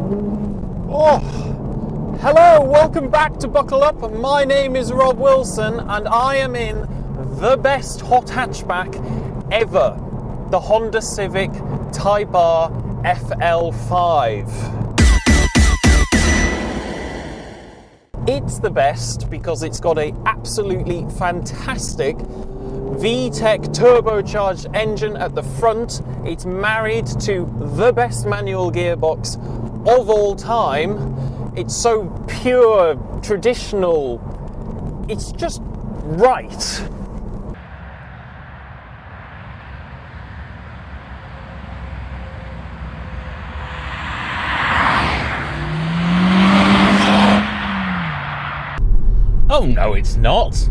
Oh, hello, welcome back to Buckle Up. My name is Rob Wilson and I am in the best hot hatchback ever, the Honda Civic Type-R FL5. It's the best because it's got an absolutely fantastic VTEC turbocharged engine at the front. It's married to the best manual gearbox of all time. It's so pure, traditional. It's just right. Oh no, it's not.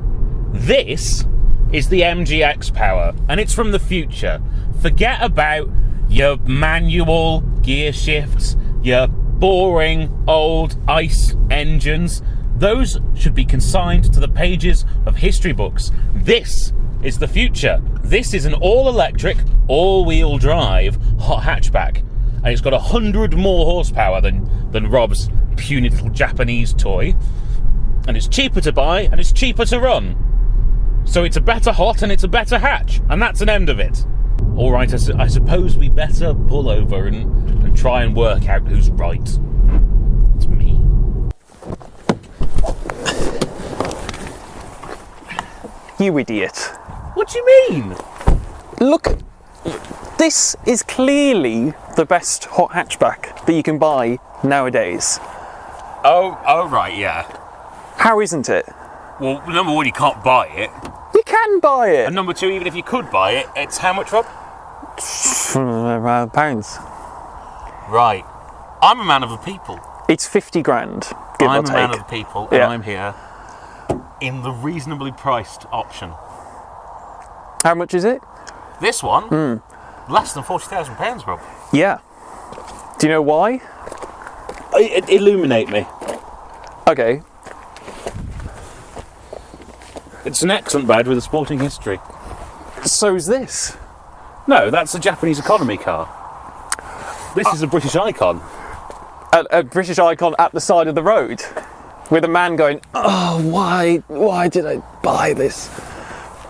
This is the MG Power, and it's from the future. Forget about your manual gear shifts, your boring old ICE engines. Those should be consigned to the pages of history books. This is the future. This is an all-electric, all-wheel drive hot hatchback, and it's got 100 more horsepower than Rob's puny little Japanese toy. And it's cheaper to buy, and it's cheaper to run. So it's a better hot, and it's a better hatch, and that's an end of it. All right, I suppose we better pull over and try and work out who's right. It's me. You idiot. What do you mean? Look, this is clearly the best hot hatchback that you can buy nowadays. Oh, right, yeah. How isn't it? Well, number one, you can't buy it. You can buy it. And number two, even if you could buy it, it's how much, Rob? Pounds. Right. I'm a man of the people. It's 50 grand, give or I'm take. a man of the people, and I'm here in the reasonably priced option. How much is it? This one? Less than £40,000, Rob. Yeah. Do you know why? Illuminate me. Okay. It's an excellent badge with a sporting history. So's this. No, that's a Japanese economy car. This is a British icon. A British icon at the side of the road, with a man going, "Oh, why did I buy this?"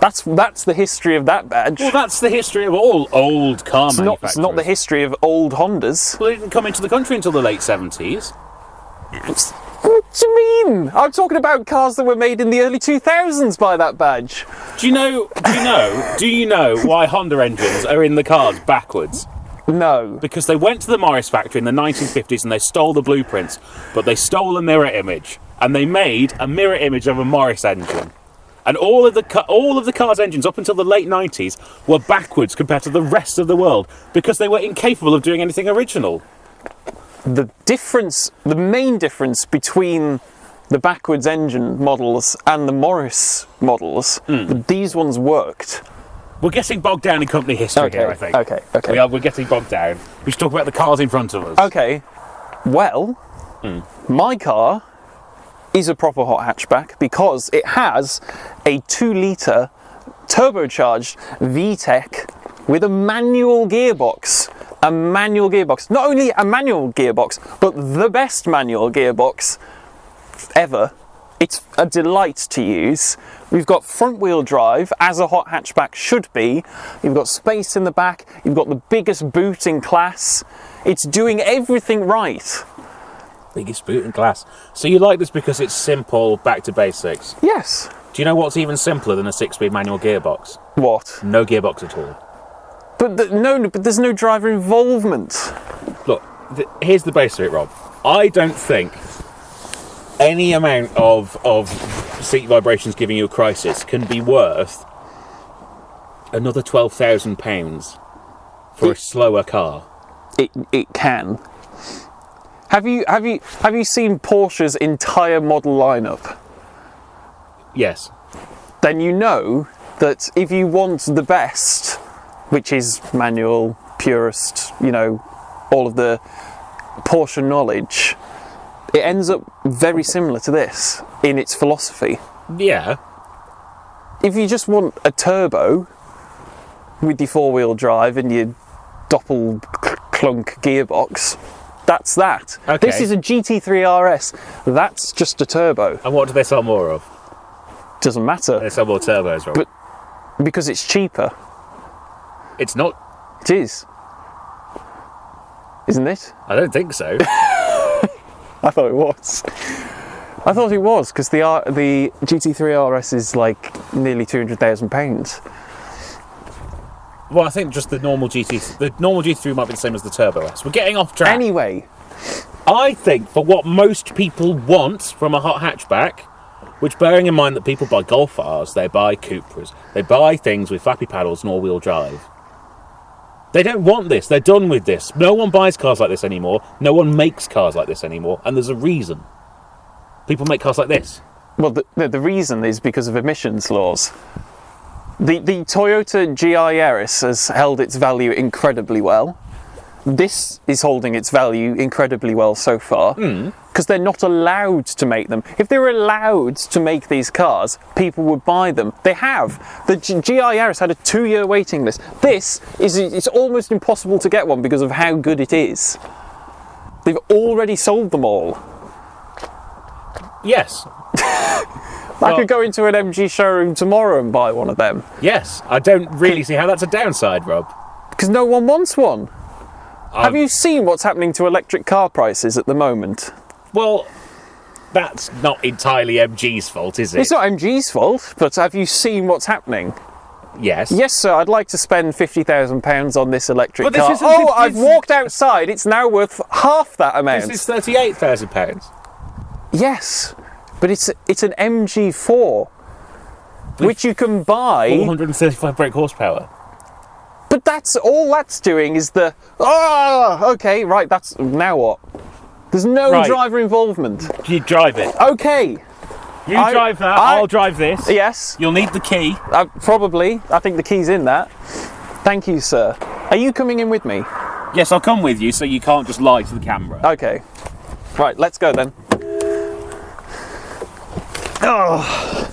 That's the history of that badge. Well, that's the history of all old car manufacturers. It's not the history of old Hondas. Well, it didn't come into the country until the late 70s. What do you mean? I'm talking about cars that were made in the early 2000s by that badge. Do you know why Honda engines are in the cars backwards? No. Because they went to the Morris factory in the 1950s and they stole the blueprints, but they stole a mirror image, and they made a mirror image of a Morris engine. And all of the car's engines up until the late 90s were backwards compared to the rest of the world because they were incapable of doing anything original. The main difference between the backwards engine models and the Morris models, these ones worked. We're getting bogged down in company history here, I think. Okay. We're getting bogged down. We should talk about the cars in front of us. Okay. Well, my car is a proper hot hatchback because it has a 2-litre turbocharged VTEC with a manual gearbox. A manual gearbox. Not only a manual gearbox, but the best manual gearbox ever. It's a delight to use. We've got front wheel drive, as a hot hatchback should be. You've got space in the back. You've got the biggest boot in class. It's doing everything right. Biggest boot in class. So you like this because it's simple, back to basics? Yes. Do you know what's even simpler than a 6-speed manual gearbox? What? No gearbox at all. But there's no driver involvement. Look, here's the base of it, Rob. I don't think any amount of seat vibrations giving you a crisis can be worth another £12,000 for a slower car. It can. Have you seen Porsche's entire model lineup? Yes. Then you know that if you want the best, which is manual, purest, all of the Porsche knowledge, it ends up very similar to this in its philosophy. Yeah. If you just want a turbo with your four-wheel drive and your doppel clunk gearbox, That's that. Okay. This is a GT3 RS. That's just a turbo. And what do they sell more of? Doesn't matter. They sell more turbos, right? But because it's cheaper. It's not. It is. Isn't it? I don't think so. I thought it was. I thought it was because the GT3 RS is like nearly £200,000. Well, I think just the normal GT3 might be the same as the Turbo S. We're getting off track. Anyway, I think for what most people want from a hot hatchback, which bearing in mind that people buy Golf Rs, they buy Cupras, they buy things with flappy paddles and all-wheel drive. They don't want this. They're done with this. No one buys cars like this anymore. No one makes cars like this anymore. And there's a reason. People make cars like this. well, the reason is because of emissions laws. The Toyota GI Yaris has held its value incredibly well. This is holding its value incredibly well so far because they're not allowed to make them. If they were allowed to make these cars, people would buy them. They have. The GI Yaris had a 2-year waiting list. It's almost impossible to get one because of how good it is. They've already sold them all. Yes. I could go into an MG showroom tomorrow and buy one of them. Yes. I don't really see how that's a downside, Rob. Because no one wants one. Have you seen what's happening to electric car prices at the moment? Well, that's not entirely MG's fault, is it? It's not MG's fault, but have you seen what's happening? Yes. Yes, sir, I'd like to spend £50,000 on this electric But this car. isn't Oh, I've walked outside, it's now worth half that amount. This is £38,000. Yes, but it's an MG4, which you can buy. 435 brake horsepower. But all that's doing is okay, right, that's, now what? There's no driver involvement. You drive it. Okay. You drive that, I'll drive this. Yes. You'll need the key. Probably. I think the key's in that. Thank you, sir. Are you coming in with me? Yes, I'll come with you so you can't just lie to the camera. Okay. Right, let's go then. Oh.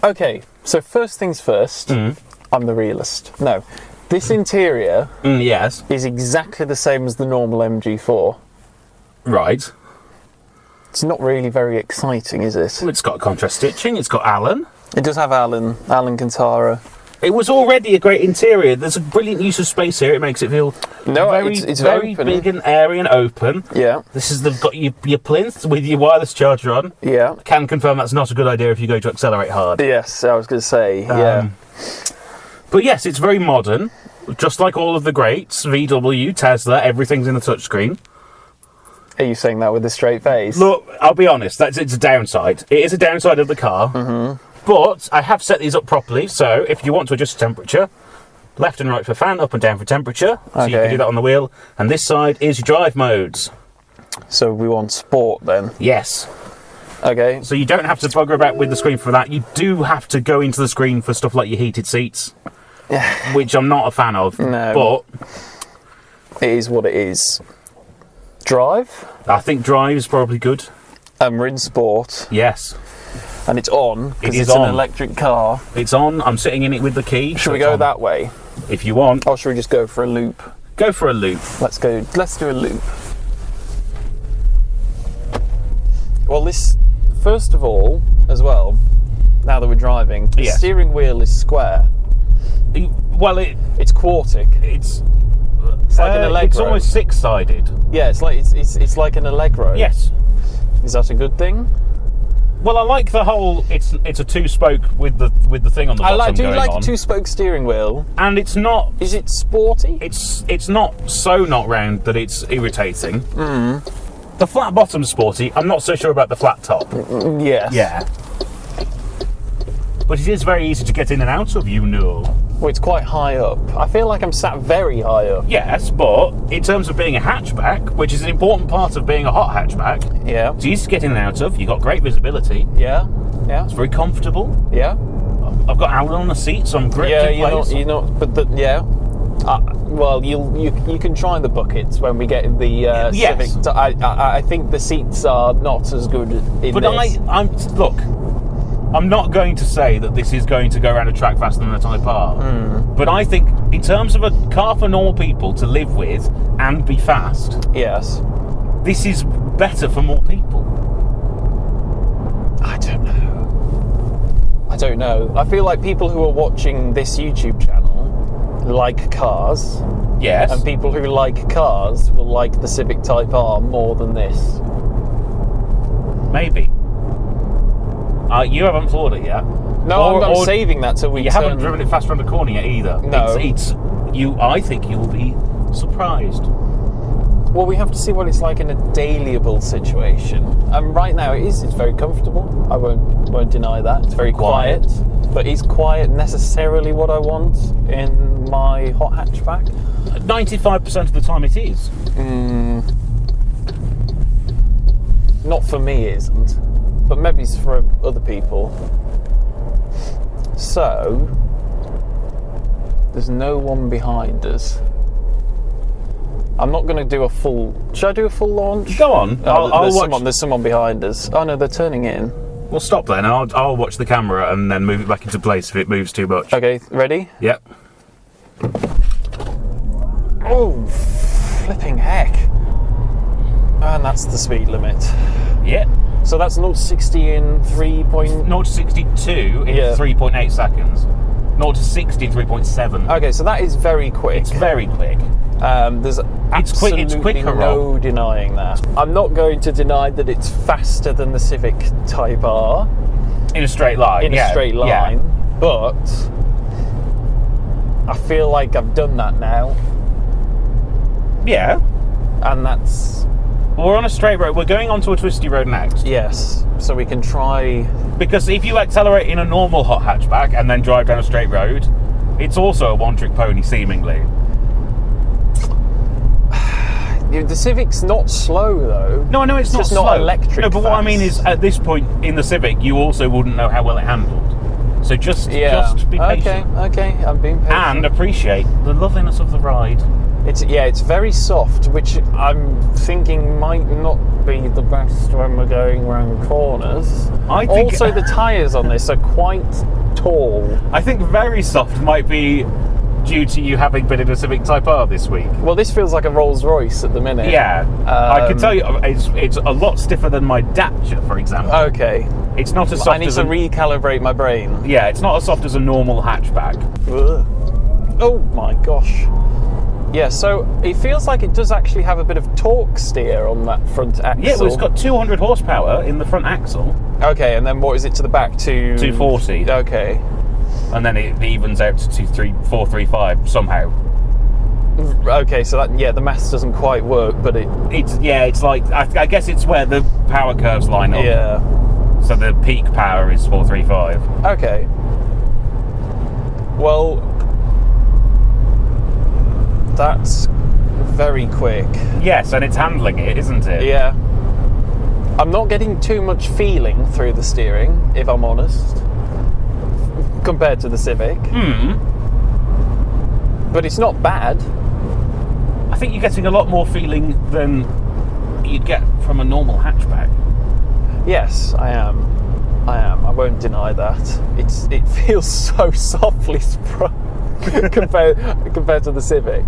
Okay, so first things first, I'm the realist. No, this interior Yes. is exactly the same as the normal MG4. Right. It's not really very exciting, is it? Well, it's got contrast stitching, it's got Allen. It does have Alan Cantara. It was already a great interior. There's a brilliant use of space here. It makes it feel it's very open. big and airy and open. Yeah. They've got your plinth with your wireless charger on. Yeah. Can confirm that's not a good idea if you go to accelerate hard. Yes, I was going to say, yeah. But yes, it's very modern. Just like all of the greats, VW, Tesla, everything's in the touchscreen. Are you saying that with a straight face? Look, I'll be honest, it's a downside. It is a downside of the car. But I have set these up properly, so if you want to adjust the temperature, left and right for fan, up and down for temperature, so you can do that on the wheel. And this side is your drive modes. So we want sport then? Yes. Okay. So you don't have to bugger about with the screen for that. You do have to go into the screen for stuff like your heated seats, which I'm not a fan of. No. But it is what it is. Drive? I think drive is probably good. And we're in sport. Yes. And it's on, because it's on. an electric car. It's on. I'm sitting in it with the key. Should we go that way? If you want. Or should we just go for a loop? Go for a loop. Let's do a loop. Well, this, first of all, as well, now that we're driving, the steering wheel is square. Well, it's quartic. It's like an Allegro. It's almost six-sided. Yeah, it's like an Allegro. Yes. Is that a good thing? Well, I like the whole. It's a two-spoke with the thing on the bottom. I do like a two-spoke steering wheel. And it's not. Is it sporty? It's not so not round that it's irritating. The flat bottom's sporty. I'm not so sure about the flat top. Yes. Yeah. But it is very easy to get in and out of, you know. Well, it's quite high up. I feel like I'm sat very high up. Yes, but in terms of being a hatchback, which is an important part of being a hot hatchback, it's easy to get in and out of. You've got great visibility. Yeah. It's very comfortable. Yeah. I've got Alan on the seat, so I'm gripped in place. Well, you can try the buckets when we get in the Civic. I think the seats are not as good in this. But look, I'm not going to say that this is going to go around a track faster than a Type-R, but I think in terms of a car for normal people to live with and be fast, Yes. this is better for more people. I don't know. I feel like people who are watching this YouTube channel like cars, Yes. and people who like cars will like the Civic Type-R more than this. Maybe. You haven't floored it yet. No, I'm saving that till we You haven't driven it fast around the corner yet either. No. I think you will be surprised. Well, we have to see what it's like in a dailyable situation. And right now it's very comfortable. I won't deny that. It's very quiet. But is quiet necessarily what I want in my hot hatchback? 95% of the time it is. Not for me, it isn't. But maybe it's for other people. So, there's no one behind us. I'm not going to do a full... Should I do a full launch? Go on. I'll watch. There's someone behind us. Oh no, they're turning in. We'll stop then. I'll watch the camera and then move it back into place if it moves too much. Okay, ready? Yep. Oh, flipping heck. And that's the speed limit. Yep. So that's 0 to 60 in 3 point... 0 to 62 in 3.8 seconds. 0 to 60 in 3.7. Okay, so that is very quick. It's very quick. There's absolutely it's quicker, no denying that. I'm not going to deny that it's faster than the Civic Type-R. In a straight line. In a straight line. Yeah. But I feel like I've done that now. Yeah. And that's... We're on a straight road. We're going onto a twisty road next. Yes. So we can try... Because if you accelerate in a normal hot hatchback and then drive down a straight road, it's also a one-trick pony, seemingly. The Civic's not slow, though. No, it's not just slow. Not electric. No, but fast. what I mean is, at this point in the Civic, you also wouldn't know how well it handled. So just be patient. Okay, I'm being patient. And appreciate the loveliness of the ride. It's very soft, which I'm thinking might not be the best when we're going around corners. I think also, the tyres on this are quite tall. I think very soft might be due to you having been in a Civic Type-R this week. Well, this feels like a Rolls Royce at the minute. Yeah, I can tell you, it's a lot stiffer than my Dacia, for example. Okay. It's not as soft. I need to recalibrate my brain. Yeah, it's not as soft as a normal hatchback. Ugh. Oh my gosh. Yeah, so it feels like it does actually have a bit of torque steer on that front axle. Yeah, well, it's got 200 horsepower in the front axle. Okay, and then what is it to the back? 240. Okay. And then it evens out to 435 somehow. Okay, so that, the maths doesn't quite work, but it's like, I guess it's where the power curves line up. Yeah. So the peak power is 435. Okay. Well, that's very quick. Yes, and it's handling it, isn't it? Yeah. I'm not getting too much feeling through the steering, if I'm honest, compared to the Civic. But it's not bad. I think you're getting a lot more feeling than you'd get from a normal hatchback. Yes, I am. I won't deny that. It feels so softly sprung compared to the Civic.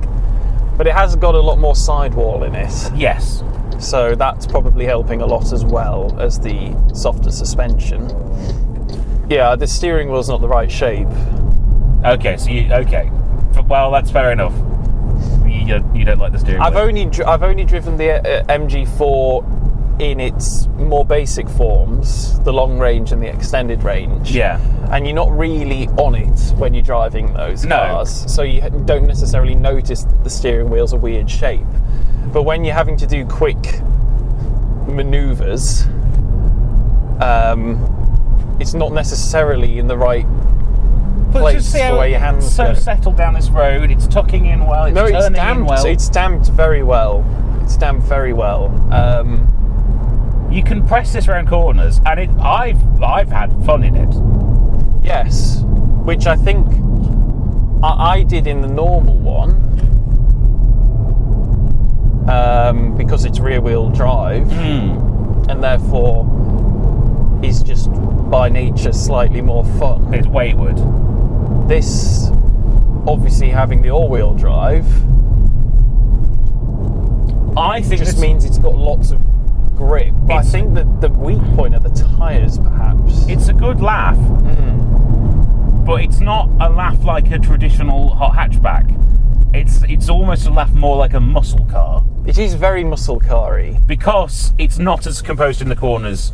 But it has got a lot more sidewall in it. Yes. So that's probably helping a lot as well as the softer suspension. Yeah, the steering wheel's not the right shape. Okay, well, that's fair enough. You don't like the steering wheel. I've only driven the MG4 in its more basic forms, the long range and the extended range. Yeah. And you're not really on it when you're driving those cars. So you don't necessarily notice that the steering wheel's a weird shape. But when you're having to do quick maneuvers, it's not necessarily in the right place for where your hands it's so settled down this road. It's tucking in well. It's turning in well. It's damped very well. You can press this around corners, and I've had fun in it. Yes, which I think I did in the normal one, because it's rear-wheel drive, and therefore is just by nature slightly more fun. It's wayward. This, obviously having the all-wheel drive, I think just means it's got lots of grip. But I think that the weak point are the tyres, perhaps. it's a good laugh, but it's not a laugh like a traditional hot hatchback. It's almost a laugh more like a muscle car, It is very muscle car-y. because it's not as composed in the corners,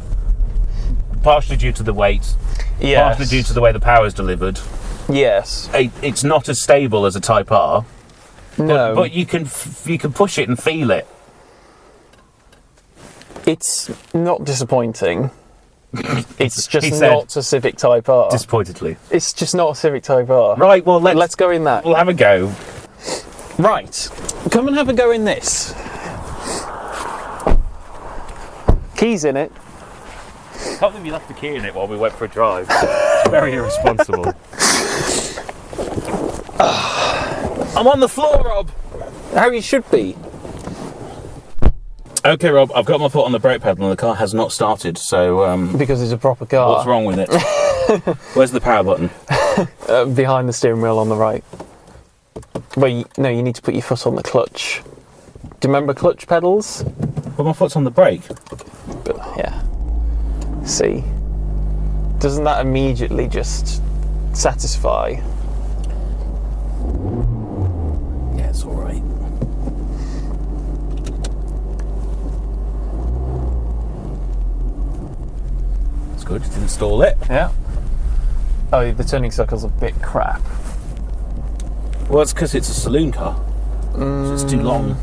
partially due to the weight, Yes. partially due to the way the power is delivered. Yes. It's not as stable as a Type R, No. but you can push it and feel it. It's not disappointing. It's just He said not a Civic Type-R. disappointedly. It's just not a Civic Type-R. Right, well, Let's go in that. we'll have a go. Right. Come and have a go in this. Keys in it. I can't believe you left the key in it while we went for a drive. Very irresponsible. I'm on the floor, Rob. How you should be. Okay, Rob, I've got my foot on the brake pedal and the car has not started, so Because it's a proper car. what's wrong with it? Where's the power button? Behind the steering wheel on the right. Well, no, you need to put your foot on the clutch. Do you remember clutch pedals? Well, my foot's on the brake. But, yeah. See? Doesn't that immediately just satisfy? Yeah, it's all right. It's good. Just install it. Yeah. Oh, the turning circle's a bit crap. Well, it's because it's a saloon car. So it's too long.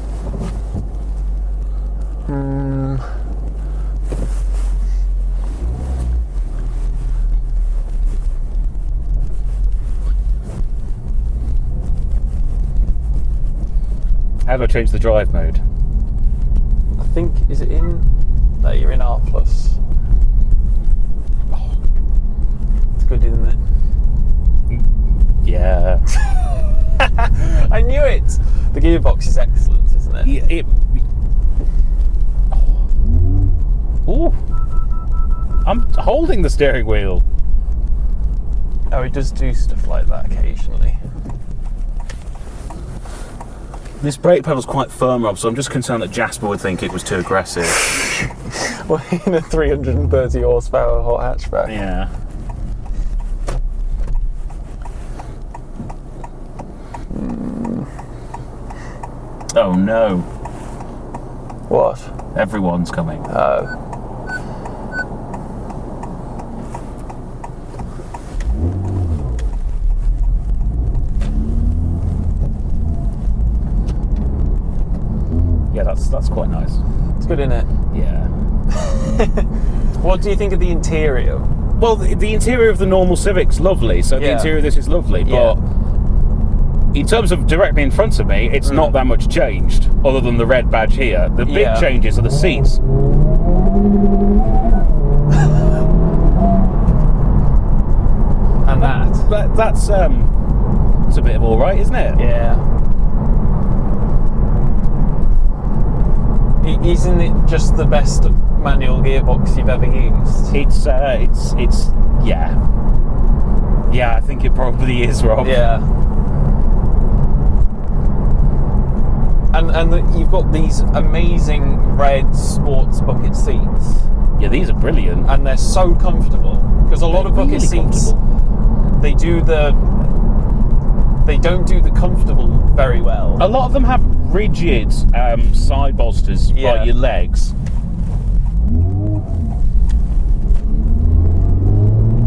How do I change the drive mode? I think, is it in? No, you're in R+. Oh, it's good, isn't it? Yeah. I knew it! The gearbox is excellent, isn't it? Ooh. I'm holding the steering wheel. Oh, it does do stuff like that occasionally. This brake pedal's quite firm, Rob, so I'm just concerned that Jasper would think it was too aggressive. Well, in a 330 horsepower hot hatchback. Yeah. Oh no. What? Everyone's coming. Oh. Yeah, that's quite nice. It's good, isn't it? Yeah. What do you think of the interior? Well, the interior of the normal Civic's lovely, so the Yeah. interior of this is lovely, Yeah. but in terms of directly in front of me, it's not that much changed, other than the red badge here. The big Yeah. changes are the seats. And That's it's a bit of all right, isn't it? yeah. Isn't it just the best manual gearbox you've ever used? It's yeah, I think it probably is, Rob. Yeah. And you've got these amazing red sports bucket seats, Yeah, these are brilliant. and they're so comfortable. Because a lot of bucket Really seats, they don't do the comfortable very well. A lot of them have rigid side bolsters Yeah. by your legs.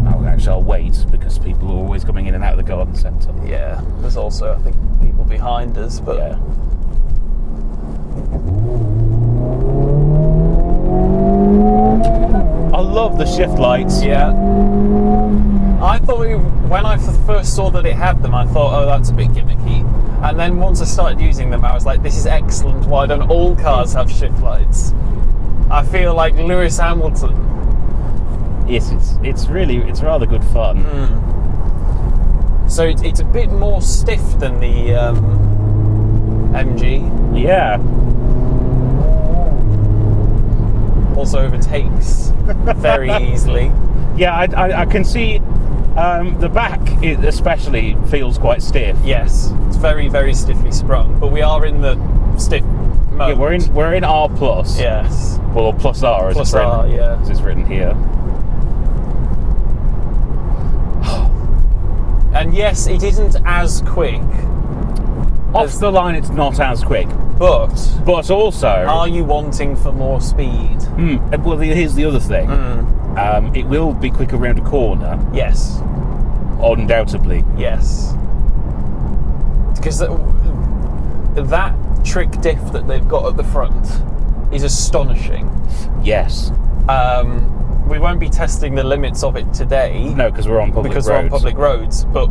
Oh, actually, I'll wait because people are always coming in and out of the garden centre. Yeah, there's also, I think, people behind us, but Yeah. I love the shift lights. yeah. I thought when I first saw that it had them, I thought, oh, that's a bit gimmicky. And then once I started using them, I was like, this is excellent. Why don't all cars have shift lights? I feel like Lewis Hamilton. Yes, it's rather good fun. So it's a bit more stiff than the MG. Yeah. Also overtakes very easily. Yeah, I can see the back especially feels quite stiff. Yes, it's very, very stiffly sprung, but we are in the stiff mode. Yeah, we're in R plus. Yes. Well, plus R as Plus R, yeah. as it's written here. And yes, it isn't as quick. Off the line, it's not as quick. But also, are you wanting for more speed? Well, here's the other thing. It will be quicker around a corner. Yes. Undoubtedly. Yes. Because that trick diff that they've got at the front is astonishing. Yes. We won't be testing the limits of it today. No, because we're on public roads. We're on public roads, but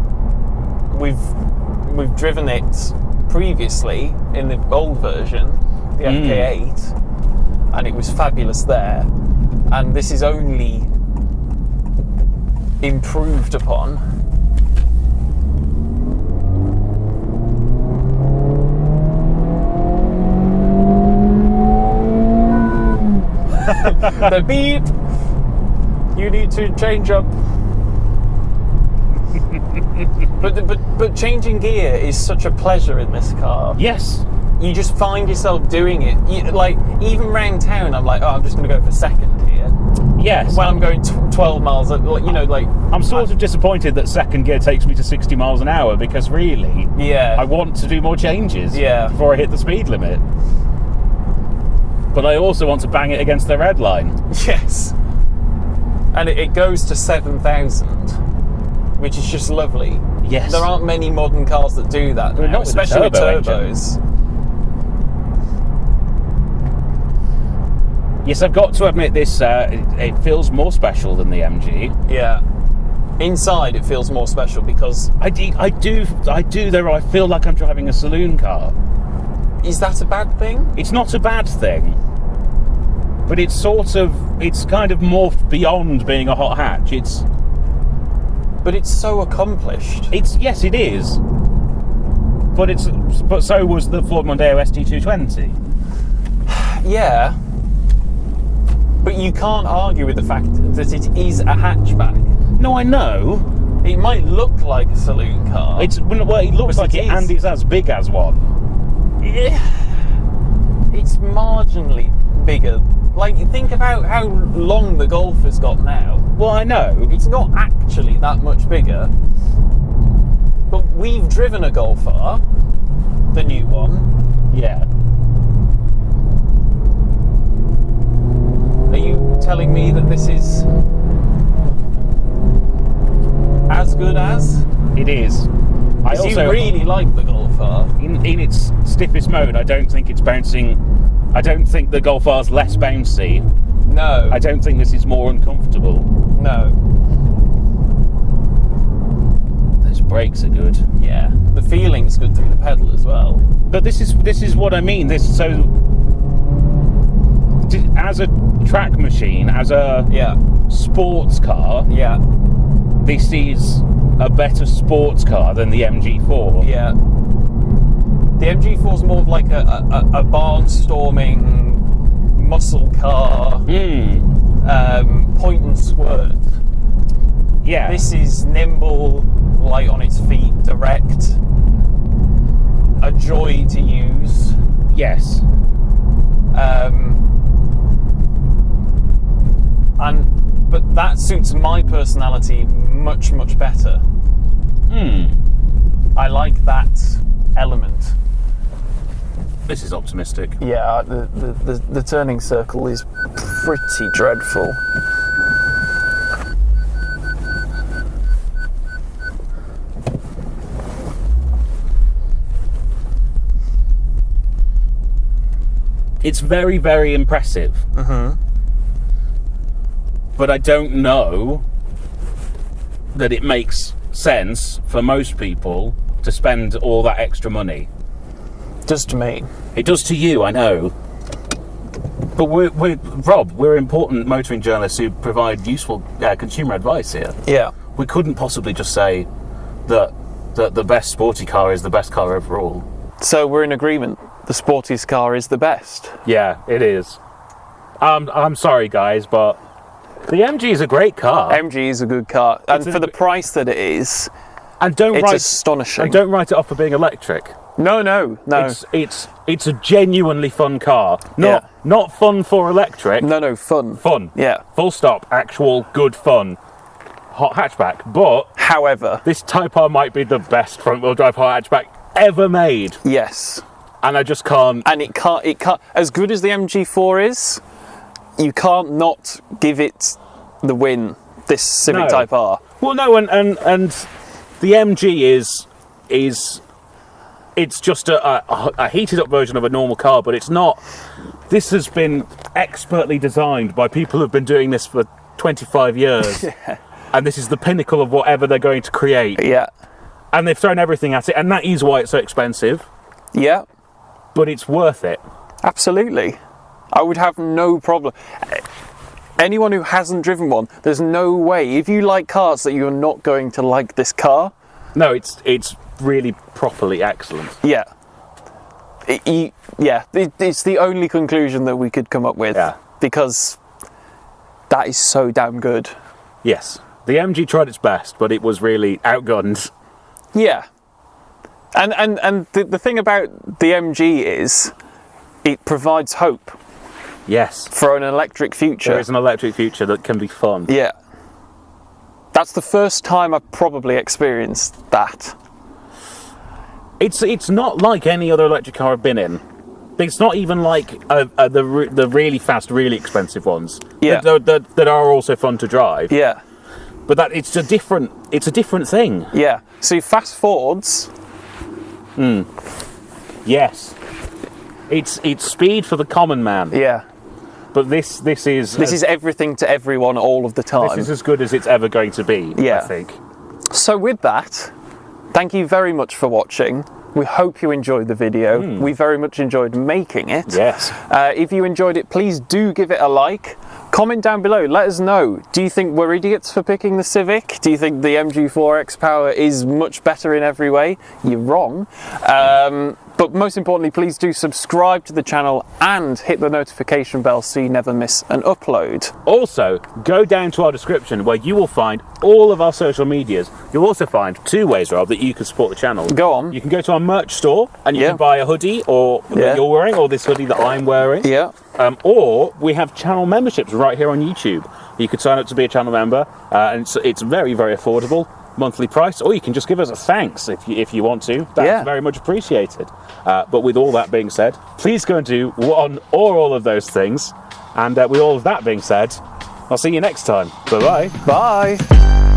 we've driven it previously in the old version, the FK8, and it was fabulous there. And this is only improved upon. The beep. You need to change up. But changing gear is such a pleasure in this car. Yes. You just find yourself doing it. Like, even round town, I'm like, oh, I'm just going to go for second here. Yes. When I'm going 12 miles, I'm sort of disappointed that second gear takes me to 60 miles an hour because really, I want to do more changes before I hit the speed limit. But I also want to bang it against the red line. Yes. And it goes to 7,000, which is just lovely. Yes. There aren't many modern cars that do that now, not with especially with turbos. Engine. Yes, I've got to admit this. It feels more special than the MG. Yeah. Inside, it feels more special because I do. Though I feel like I'm driving a saloon car. Is that a bad thing? It's not a bad thing, but it's kind of morphed beyond being a hot hatch. But it's so accomplished. Yes, it is. But so was the Ford Mondeo ST220. Yeah. But you can't argue with the fact that it is a hatchback. No, I know. It might look like a saloon car. It looks like it, and it's as big as one. Yeah. It's marginally bigger. Like, think about how long the Golf has got now. Well, I know. It's not actually that much bigger. But we've driven a Golf R, the new one. Yeah. Are you telling me that this is as good as? It is. You really like the Golf R. In its stiffest mode, I don't think it's bouncing. I don't think the Golf R's less bouncy. No. I don't think this is more uncomfortable. No. Those brakes are good. Yeah. The feeling's good through the pedal as well. But this is what I mean. As a track machine, as a sports car, this is a better sports car than the MG4. Yeah. The MG4 is more of like a barnstorming muscle car, point and squirt. Yeah. This is nimble, light on its feet, direct, a joy to use. Yes. But that suits my personality much, much better. I like that element. This is optimistic. Yeah, the turning circle is pretty dreadful. It's very, very impressive. But I don't know that it makes sense for most people to spend all that extra money. Does to me. It does to you, I know. But we're important motoring journalists who provide useful consumer advice here. Yeah. We couldn't possibly just say that the best sporty car is the best car overall. So we're in agreement. The sportiest car is the best. Yeah, it is. I'm sorry, guys, but The MG is a great car. MG is a good car, and for the price that it is, it's astonishing. And don't write it off for being electric. No. It's a genuinely fun car. Not fun for electric. No, fun. Fun. Yeah. Full stop. Actual good fun. Hot hatchback. But however, this Type-R might be the best front-wheel drive hot hatchback ever made. Yes. And I just can't. And it can't. As good as the MG4 is, you can't not give it the win. This Civic Type-R. Well, no, and the MG is. It's just a heated up version of a normal car, but it's not. This has been expertly designed by people who've been doing this for 25 years. Yeah. And this is the pinnacle of whatever they're going to create. Yeah. And they've thrown everything at it, and that is why it's so expensive. Yeah. But it's worth it. Absolutely. I would have no problem. Anyone who hasn't driven one, there's no way. If you like cars, that you're not going to like this car. No, it's really properly excellent. Yeah. It's the only conclusion that we could come up with. Yeah. Because that is so damn good. Yes. The MG tried its best, but it was really outgunned. Yeah. And the thing about the MG is it provides hope. Yes. For an electric future. There is an electric future that can be fun. Yeah. That's the first time I've probably experienced that. It's not like any other electric car I've been in. It's not even like the really fast, really expensive ones. Yeah. That are also fun to drive. Yeah. But it's a different thing. Yeah. See, fast Fords. Yes. It's speed for the common man. Yeah. But this is everything to everyone all of the time. This is as good as it's ever going to be. Yeah. I think. So with that, thank you very much for watching. We hope you enjoyed the video. We very much enjoyed making it. Yes. If you enjoyed it, please do give it a like. Comment down below, let us know. Do you think we're idiots for picking the Civic? Do you think the MG4 X POWER is much better in every way? You're wrong. But most importantly, please do subscribe to the channel and hit the notification bell so you never miss an upload. Also, go down to our description where you will find all of our social medias. You'll also find two ways, Rob, that you can support the channel. Go on. You can go to our merch store and you can buy a hoodie that you're wearing, or this hoodie that I'm wearing. Yeah. Or we have channel memberships right here on YouTube. You could sign up to be a channel member, and it's very, very affordable. Monthly price, or you can just give us a thanks if you want to. That's very much appreciated. But with all that being said, please go and do one or all of those things. And with all of that being said, I'll see you next time. Bye-bye. Bye.